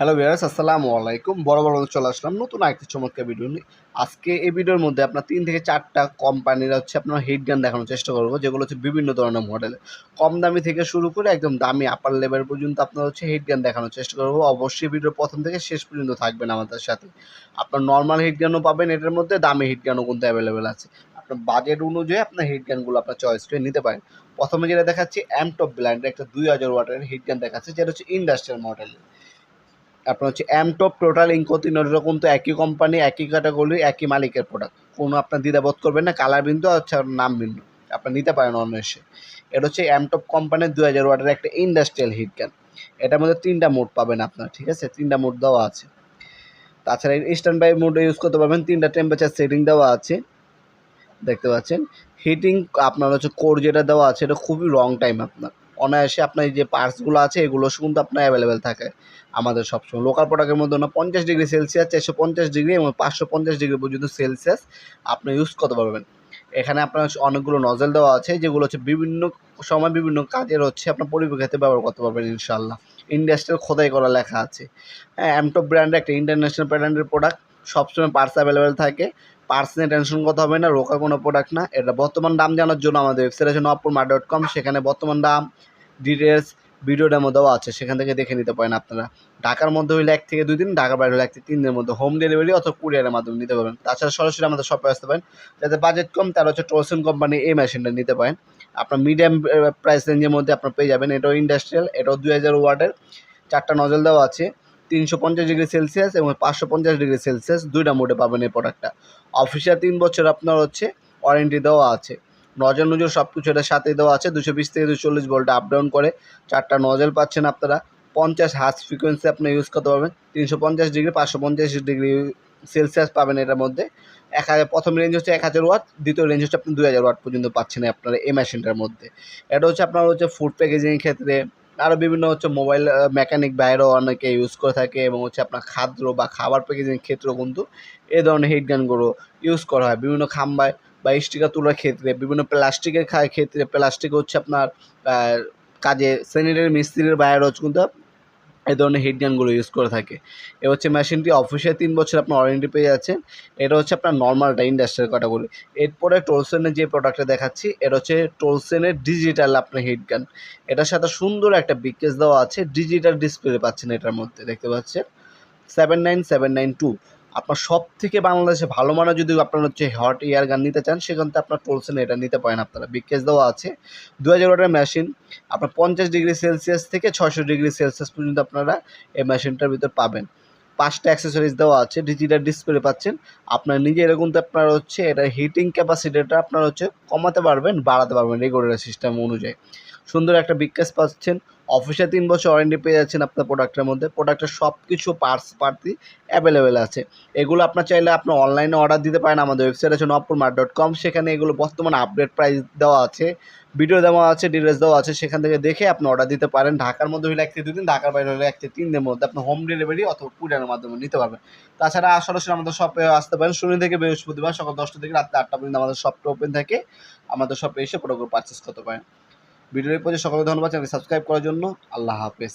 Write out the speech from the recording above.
Hello viewers, আসসালামু আলাইকুম। বরাবর মতো চলে আসলাম নতুন আরেকটি চমৎকার ভিডিও নিয়ে। আজকে এই ভিডিওর মধ্যে আপনার ৩ থেকে ৪টা কোম্পানির আপনার হিট গান দেখানোর চেষ্টা করব, যেগুলো বিভিন্ন ধরনের মডেলের। কম দামি থেকে শুরু করে একদম দামি আপার লেভেল পর্যন্ত আপনার হিট গান দেখানোর চেষ্টা করব। অবশ্যই ভিডিওর প্রথম থেকে শেষ পর্যন্ত থাকবেন আমাদের সাথে। আপনার নরমাল হিট গানও পাবেন এটার মধ্যে, দামি হিট গানও কিন্তু অ্যাভেলেবেল আছে। আপনার বাজেট অনুযায়ী আপনার হিট গানগুলো আপনার চয়েস করে নিতে পারেন। প্রথমে যেটা দেখাচ্ছি, এমটপ ব্র্যান্ডের একটা ২০০০ ওয়াটের হিট গান দেখাচ্ছে, যেটা ইন্ডাস্ট্রিয়াল মডেলের। আপনার এমটপ, টোটাল, ইনকো, তিনটা কিন্তু একই কোম্পানি, একই ক্যাটাগরি, একই মালিকের প্রোডাক্ট। কোনো আপনার দ্বিধাবোধ করবেন না, কালার বিন্দু নাম বিন্দু আপনার নিতে পারেন অনায়াসে। এটা এমটপ কোম্পানির ২০০০ ওয়াটের একটা ইন্ডাস্ট্রিয়াল হিট গান। এটার মধ্যে ৩টা মোড পাবেন আপনার, ঠিক আছে? ৩টা মোড দেওয়া আছে। তাছাড়া স্ট্যান্ড বাই মোডে ইউজ করতে পারবেন। 3টা টেম্পারেচার সেটিং দেওয়া আছে, দেখতে পাচ্ছেন। হিটিং আপনার কোর যেটা দেওয়া আছে, এটা খুবই লং টাইম আপনার অনায়াসে আপনার এই যে পার্টসগুলো আছে এগুলো কিন্তু আপনার অ্যাভেলেবেল থাকে আমাদের সবসময়। লোকাল প্রোডাক্টের মধ্যে না 50 ডিগ্রি সেলসিয়াস, 450 ডিগ্রি এবং 550 ডিগ্রি পর্যন্ত সেলসিয়াস আপনি ইউজ করতে পারবেন। এখানে আপনার অনেকগুলো নজেল দেওয়া আছে, যেগুলো বিভিন্ন সময় বিভিন্ন কাজের আপনার পরিপ্রেক্ষিতে ব্যবহার করতে পারবেন ইনশাল্লাহ। ইন্ডাস্ট্রিয়াল খোদাই করা লেখা আছে। হ্যাঁ, এমটপ ব্র্যান্ডের একটা ইন্টারন্যাশনাল ব্র্যান্ডের প্রোডাক্ট, সবসময় পার্টস অ্যাভেলেবেল থাকে। পার্টস নিয়ে টেনশন করতে হবে না, লোকাল কোনো প্রোডাক্ট না। এটা বর্তমান দাম জানার জন্য আমাদের ওয়েবসাইট আছে nopurmart.com, সেখানে বর্তমান দাম, ডিটেলস, ভিডিও ডেমো দেওয়া আছে, সেখান থেকে দেখে নিতে পারেন আপনারা। ঢাকার মধ্যে হইলে 1 থেকে 2 দিন, ঢাকার বাইরে হলে 1 থেকে 3 দিনের মধ্যে হোম ডেলিভারি অথবা কুরিয়ারের মাধ্যমে নিতে পারবেন। তাছাড়া সরাসরি আমাদের শপে আসতে পারেন। যাতে বাজেট কম তারা টলসন কোম্পানি এই মেশিনটা নিতে পারেন। আপনার মিডিয়াম প্রাইস রেঞ্জের মধ্যে আপনার পেয়ে যাবেন। এটাও ইন্ডাস্ট্রিয়াল, এটাও 2000 ওয়াটের, 4টা নজল দেওয়া আছে। 350 ডিগ্রি সেলসিয়াস এবং 550 ডিগ্রি সেলসিয়াস, 2টা মোডে পাবেন এই প্রোডাক্টটা। অফিসিয়াল 3 বছর আপনার ওয়ারেন্টি দেওয়া আছে। নজল নজল সব কিছু এটার সাথেই দেওয়া আছে। 220 থেকে 240 ভোল্ট আপ ডাউন করে 4টা নজল পাচ্ছেন আপনারা। 50 হার্জ ফ্রিকোয়েন্সি আপনি ইউজ করতে পারবেন। 350 ডিগ্রি, 550 ডিগ্রি সেলসিয়াস পাবেন এটার মধ্যে। প্রথম রেঞ্জ 1000 ওয়াট, দ্বিতীয় রেঞ্জ আপনি 2000 ওয়াট পর্যন্ত পাচ্ছেন আপনারা এই মেশিনটার মধ্যে। এটা আপনার ফুড প্যাকেজিংয়ের ক্ষেত্রে, আরও বিভিন্ন মোবাইল মেকানিক বাইরেও অনেকে ইউজ করে থাকে, এবং আপনার খাদ্য বা খাবার প্যাকেজিংয়ের ক্ষেত্রেও কিন্তু এই ধরনের হিট গানগুলো ইউজ করা হয়। বিভিন্ন খাম্বায় বা স্টিকার তোলার ক্ষেত্রে, বিভিন্ন প্লাস্টিকের ক্ষেত্রে, প্লাস্টিক আপনার কাজে স্যানিটারি মিস্ত্রির বাইরেও কিন্তু এই ধরনের হিট গানগুলো ইউজ করে থাকে। এ মেশিনটি অফিসিয়াল 3 বছর আপনার ওয়ারেন্টি পেয়ে যাচ্ছেন। এটা আপনার নর্মালটা, ইন্ডাস্ট্রিয়াল ক্যাটাগরি। এরপরে টোলসেনের যে প্রোডাক্টটা দেখাচ্ছি, এটা টোলসেনের ডিজিটাল আপনার হিট গান। এটার সাথে সুন্দর একটা বিগ কেস দেওয়া আছে, ডিজিটাল ডিসপ্লে পাচ্ছেন এটার মধ্যে, দেখতে পাচ্ছেন। 79792। আপনার সব থেকে বাংলাদেশে ভালো মানের যদি আপনার হট এয়ার গান নিতে চান, সেখান থেকে আপনার টোলসেন এটা নিতে পারেন আপনারা। বিগ কেস দেওয়া আছে। 2000 ওয়াটের মেশিন, আপনার 50 ডিগ্রি সেলসিয়াস থেকে 600 ডিগ্রি সেলসিয়াস পর্যন্ত আপনারা এই মেশিনটার ভিতর পাবেন। 5টা অ্যাক্সেসরিজ দেওয়া আছে, ডিজিটাল ডিসপ্লে পাচ্ছেন। আপনার নিজে এরকম আপনার এটা হিটিং ক্যাপাসিটিটা আপনার কমাতে পারবেন, বাড়াতে পারবেন রেগুলেটর সিস্টেম অনুযায়ী। সুন্দর একটা বিগ কেস পাচ্ছেন। অফিসে 3 বছর ওয়ারেন্টি পেয়ে যাচ্ছেন আপনার প্রোডাক্টের মধ্যে। প্রোডাক্টের সব কিছু পার্টস অ্যাভেলেবেল আছে। এগুলো আপনার চাইলে আপনি অনলাইনে অর্ডার দিতে পারেন। আমাদের ওয়েবসাইট আছে nopurmart.com, সেখানে এগুলো বর্তমানে আপডেট প্রাইস দেওয়া আছে, ভিডিও দেওয়া আছে, ডিটেলস দেওয়া আছে, সেখান থেকে দেখে আপনি অর্ডার দিতে পারেন। ঢাকার মধ্যে হলে 1 থেকে 2 দিন, ঢাকার বাইরে হলে 1 থেকে 3 দিনের মধ্যে আপনি হোম ডেলিভারি অথবা কুরিয়ারের মাধ্যমে নিতে পারবেন। তাছাড়া সরাসরি আমাদের শপে আসতে পারেন। শনি থেকে বৃহস্পতিবার সকাল 10টা থেকে রাত 8টা পর্যন্ত আমাদের শপটা ওপেন থাকে। আমাদের শপে এসে প্রোডাক্ট পারচেস করতে পারেন। ভিডিওর প্রতি সকলকে ধন্যবাদ। চ্যানেলটি সাবস্ক্রাইব করার জন্য। আল্লাহ হাফেজ।